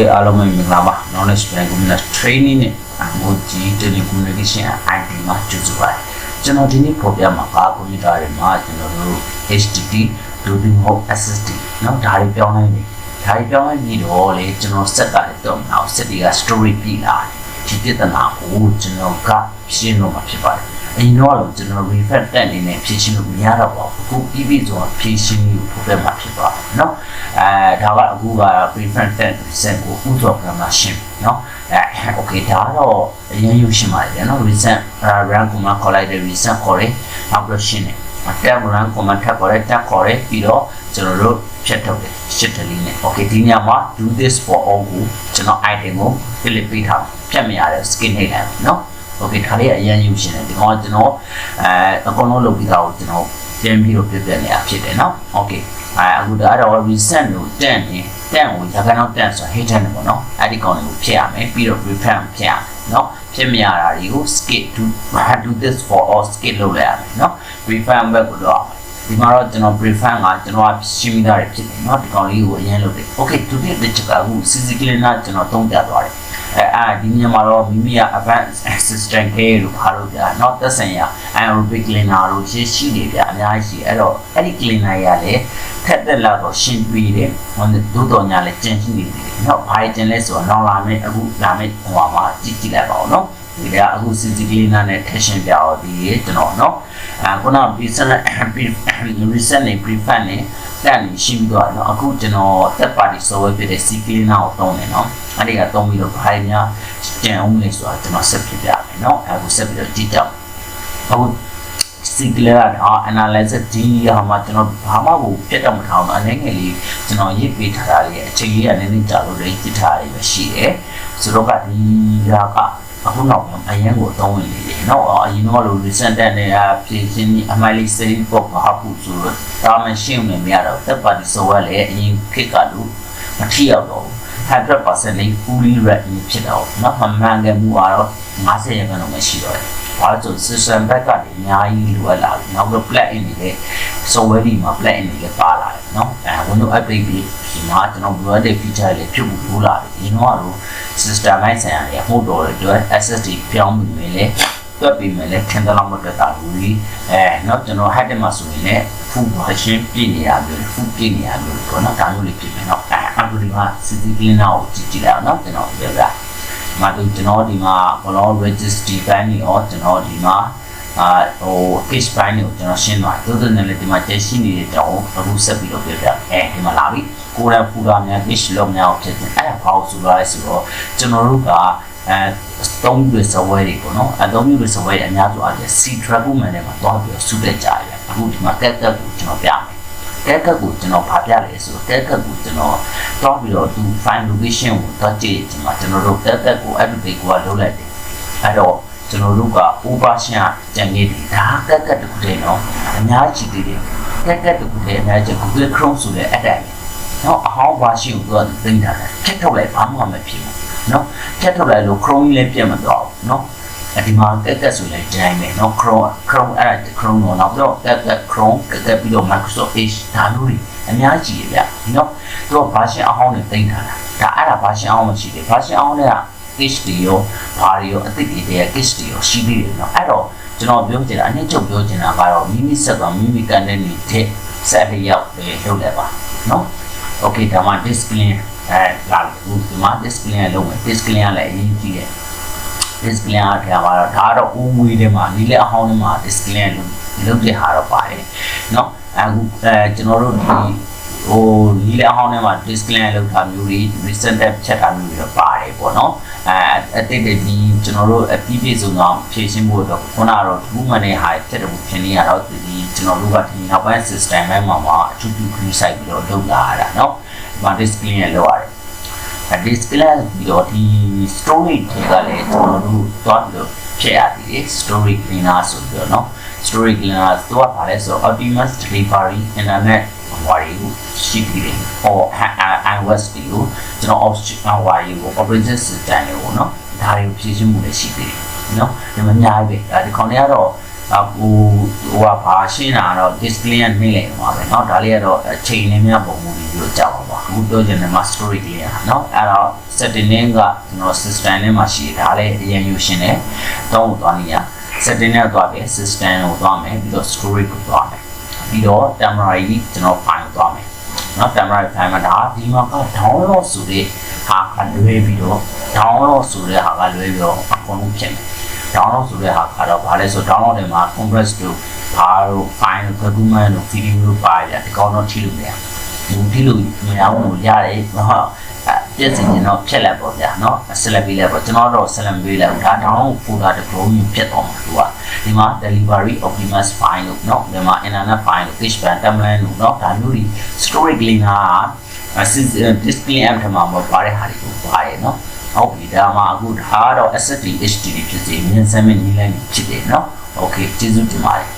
alumni menglaba knowledge bank training emoji telecommunication IT ma choose by channel dini phobia ma ka ko ni da re ma channel HTTP doing home SSD no dari pyaung nai ni dari pyaung nai ni do le channel set ka le to now set ga story pi la chi pitana ko channel ka phin no ma phit baအရင်တော့ကျွန်တော် refresh တက်နေနေဖြည့်ရှင်းလို့မရတော့ပါဘူးအခုပြီးပြီဆိုတော့ဖြည့်ရှင်းလို့ပို့ပြမှာဖြစ်သွားတယ်เนาะဒါကအခုက refresh တက် reset ကိုဥသောကမှာရှင်းเนาะokay ဒါတော့အရင်ယူရှင်းပါတယ်เนาะ reset run command ခေါ်လိုက်တယ် reset ခေါ်တယ်နောက်ပြီးရှင်းတယ် tab run command ထပ်ခေါ်တယ် tab ခေါ်တယ်ပြီးတော့ကျွန်တော်တို့ဖြတ်ထုတ်တယ် shift လေးနဲ့ okay ဒီညမှာ do this for all ကိုကျွန်တော် item ကို delete ပေးထားဖြတ်မရတဲ့ skin နေတယ်เนาะokay ဒါလေးအရင်ယူရှင်းတယ်ဒီကောင်ကကျွန်တော်အကုန်လုံးလုပ်ပြီးသားကိုကျွန်တော်ပြန်ပြီးတော့ပြပြနေရဖြစ်တယ်เนาะ okay အခုဒါတော့ reset ကိုတန့်ကိုရခိုင်တော့တန့်ဆို hit တယ်ပေါ့เนาะအဲ့ဒီကောင်ကိုဖြည့်ရမယ်ပြီးတော့ refund ဖြည့်ရမယ်เนาะဖြည့်မရတာတွေကို skip do this for all skip လုပ်လိုက်ရမယ်เนาะ refund ဘက်ကိုတော့ဒီမှာတော့ကျွန်တော် refund ကကျွန်တော်ရှင်းပြီးသားဖြစ်တယ်เนาะဒီကောင်လေးကိုအရင်လုပ်တယ် okay today ဒီချက်ကအခု physically နဲ့ကျွန်တော်သုံးပြသွားတယ်ဒီညမှာတော့မိမိက advanced assistant care လို့ခါလို့ပြเนาะသက်ဆိုင်ရာ aerobic cleaner လို့ရှိနေပြအများကြီးအဲ့တော့အဲ့ဒီ cleaner ရလည်းထက်သက်လာတော့ရှင်းပြီးတယ်ဟိုတို့တော်ညာလည်းကျန်ရှိနေတယ်เนาะဘာကျန်လဲဆိုတော့နောက်လာမယ်အခုလာမယ်ဟိုမှာကြည့်လိုက်ပါဦးเนาะဒီကအခု CC cleaner နဲ့ထက်ရှင်းပြတော့ဒီကျွန်တော်เนาะခုနက recent နဲ့ prefund နဲ့တက်နေရှင်းပြီးတော့เนาะအခုကျွန်တော် third party software ဖြစ်တဲ့ C cleaner ကိုသုံးတယ်เนาะအဲ့ဒီကသုံးပြီးတော့ဘာများကျန်အောင်လဲဆိုတာကျွန်တော်ဆက်ပြပြမယ်เนาะအခုဆက်ပြီးတော့ကြည့်ကြအောင်အခု C cleaner တော့ analysis ဒီဟာမှာကျွန်တော်ဘာမှကိုပြတ်တော့မထားအောင်အနေငယ်လေးကျွန်တော်ရေးပေးထားတာလေးအချိန်လေးကနည်းနည်းကြာလို့ရေးကြည့်ထားရပဲရှိတယ်ဆိုတော့ကဒီကအခုနောက်အရင်ကိုသုံးဝင်နေတယ်เนาะအရင်တော့လို့ recent တက်နေတာပြင်ရှင်းပြီးအမိုက်လေးစိတ်ပေါ့မဟုတ်ဘူးဆိုတော့ဒါမှရှင်းနေမရတော့တက်ပါဒီဆိုရလေအရင်ခက်ကလို့မထီရောက်တော့ 100% လေး fully ready ဖြစ်တော့เนาะမှန်ကန်မှုကတော့50%လောက်မရှိတော့ဘူးဘာလို့ဆို system ဘက်ကနေအများကြီးလိုအပ်လာတယ်နောက်တော့ plug-in တွေလည်း software တွေမှာ plug-in တွေလည်းပါလာတယ်เนาะWindows update တွေဒီမှာကျွန်တော် Windows feature တွေဖြစ်ဖို့လိုလာတယ်ဒီတော့ system ပိုင်းဆိုင်ရာတွေဟိုတော့အတွက် SSD ပြောင်းပြီးမယ်လေတွက်ပြီးမယ်လေထင်တယ်လို့မတက်တာဘူးเนาะကျွန်တော် head မှာဆိုရင်လည်း full version ပြည့်နေရပြီ full ပြည့်နေရပြီတော့เนาะဒါမျိုးလေးဖြစ်မယ်เนาะအခုဒီမှာ CC cleaner ကိုကြည့်လိုက်အောင်เนาะကျွန်တော်ပြောပြมาดูကျွန်တော်ဒီမှာဘောလုံး registry ဘန်းကြီးရောကျွန်တော်ဒီမှာဟို case ဘန်းကိုကျွန်တော်ရှင်းသွားတယ်တိုးတိုးနဲ့လည်းဒီမှာကျရှိနေတဲ့ကြောင်းအခုဆက်ပြီးတော့ပြပြဒီမှာလာပြီကိုယ်ရပူတာများ case လုံးများဖြစ်တယ်အဲ့ဒါဘာလို့ဆိုတော့ဆိုတော့ကျွန်တော်တို့ကသုံးပြီး software တွေပေါ့နော်သုံးပြီး software တွေအများစုအားဖြင့် C track မှာလည်းမှာတော့ပြီးစုတက်ကြရတယ်အခုဒီမှာတက်တက်ကိုကျွန်တော်ပြမယ်တက်တက်ကိုကျွန်တော်ဖာပြလဲဆိုတက်တက်ကိုကျွန်တော်တော့ပြီးတော့သူ file location ကိုတော့ကြည့်ဒီမှာကျွန်တော်တို့တက်တက်ကို update ကိုလုပ်လိုက်တယ်အဲ့တော့ကျွန်တော်တို့က overshin ကျန်နေတယ်ဒါတက်တက်တခုတည်းနော်အများကြီးတည်တယ်တက်တက်တခုတည်းအများကြီး Google Chrome ဆိုတဲ့အတိုင်းနော်အဟောင်း version ကိုတော့သိနေတာဖြတ်ထုတ်လိုက်ဘာမှမဖြစ်ဘူးနော်ဖြတ်ထုတ်လိုက်လို့ Chrome လည်းပြတ်မသွားဘူးနော်ဒီမှာတက်ဆိုလည်းတိုင်းပဲเนาะ Chrome အဲ့ဒါ Chrome တော့နောက်တော့တက် Chrome တက်ပြီးတော့ Microsoft Edge ဒါမျိုးတွေအများကြီးဗျเนาะသူက version အဟောင်းနဲ့တင်ထားတာဒါအဲ့ဒါ version အဟောင်းမရှိသေး version အဟောင်းတွေက Edge တွေရောဘာတွေရောအသစ်တွေရဲ့ Edge တွေရောရှိသေးတယ်เนาะအဲ့တော့ကျွန်တော်ပြောချင်တာအနည်းချုပ်ပြောချင်တာကတော့မိမိစက်ကမိမိကန်တဲ့နေတဲ့ဆက်လေးရောက်လုပ်လိုက်ပါเนาะ okay ဒါမှ display လာလို့ဒီမှာ display လုံးမယ် display ကလည်းအရင်ကြည့်တယ်display အားထားပါတော့ဒါတော့ဦးငွေထဲမှာဒီလက်အဟောင်းထဲမှာ display လုပ်တဲ့ဟာတော့ပါတယ်เนาะအခုကျွန်တော်တို့ဒီဟိုဒီလက်အဟောင်းထဲမှာ display လုပ်တာမျိုးတွေ recent tab ချက်တာမျိုးတွေတော့ပါတယ်ပေါ့เนาะအတိတ်ဒီကျွန်တော်တို့အပြည့်ပြည့်စုံအောင်ဖြည့်ရှင်းဖို့တော့ခုနကတော့ဒီမှန်တဲ့ဟာချက်တော့ဖြစ်နေရတော့ဒီကျွန်တော်တို့ကဒီနောက်ပိုင်း system ဘက်မှာအထူးထူး create ဆိုင်ပြီးတော့လုပ်လာရတာเนาะဒီမှာ display လောက်ရတယ်display ပြီးတော့ဒီ storage တွေကလည်းကျွန်တော်တို့သွားပြီးတော့ဖြည့်ရသေးတယ် storage cleaner ဆိုပြီးတော့เนาะ storage cleaner တော့ဗာလဲဆိုတော့ optimized delivery internet ဟိုရီကိုရှိပြီးတယ်ဟို iOS ကိုကျွန်တော် ဟိုရီကို operating system ကိုเนาะဒါတွေကိုဖြည့်ရှင်းမှုလည်းရှိသေးတယ်เนาะဒီမှာအများကြီးပဲဒီခေါင်းတွေကတော့ဟိုဘာရှင်းတာတော့ display နဲ့နေလေမှာပဲเนาะဒါလေးကတော့အချိန်နဲ့များပုံမှုပြီးတော့ကြောက်ပါ အခုပြောချင်တယ်မှာ story ကလေးอ่ะเนาะအဲ့တော့ setting ကကျွန်တော် system နဲ့မှာရှိဒါလည်းအရင်ယူရှင်တယ်တော့သွားနေရ setting နဲ့သွားပြီ system ကိုသွားမယ်ပြီးတော့ story ကိုသွားမယ်ပြီးတော့ temporary ကျွန်တော် file ကိုသွားမယ်เนาะ temporary file မှာဒါဒီမှာက download ဆိုတဲ့ဟာကလွဲပြီးတော့ download ဆိုတဲ့ဟာကလွဲပြီးတော့အကုန်လုံးဖြစ်တယ် download ဆိုတဲ့ဟာကတော့ဘာလဲဆို download တွေမှာ compress တို့ဘာလို့ file တို့ document တို့ video တို့ပါတယ်ဒီကောင်တော့ထိလို့မရဘူးထိလို့မရဘူးရတယ်ဟုတ်ပြည့်စင်ရင်တော့ဖြတ်လိုက်ပေါ့ဗျာเนาะဆက်လက်ပေးလိုက်ပေါ့ကျွန်တော်တော့ဆက်လက်ပေးလိုက်ဘူးဒါ download folder တစ်ခုမျိုးဖြစ်သွားမှာသူကဒီမှာ delivery optimus file လို့เนาะဒီမှာ internet file လို့ page ban timeline လို့เนาะဒါမျိုးတွေ storage ကလေးနာdisplay app ထမှာပါတဲ့ဟာတွေကိုပါတယ်เนาะဟုတ်ပြီဒါမှအခုဒါကတော့ SSD HDD ဖြစ်စေမြင်စမ်းမြင်နည်းလမ်းဖြစ်တယ်เนาะ okay ကျေးဇူးတင်ပါတယ်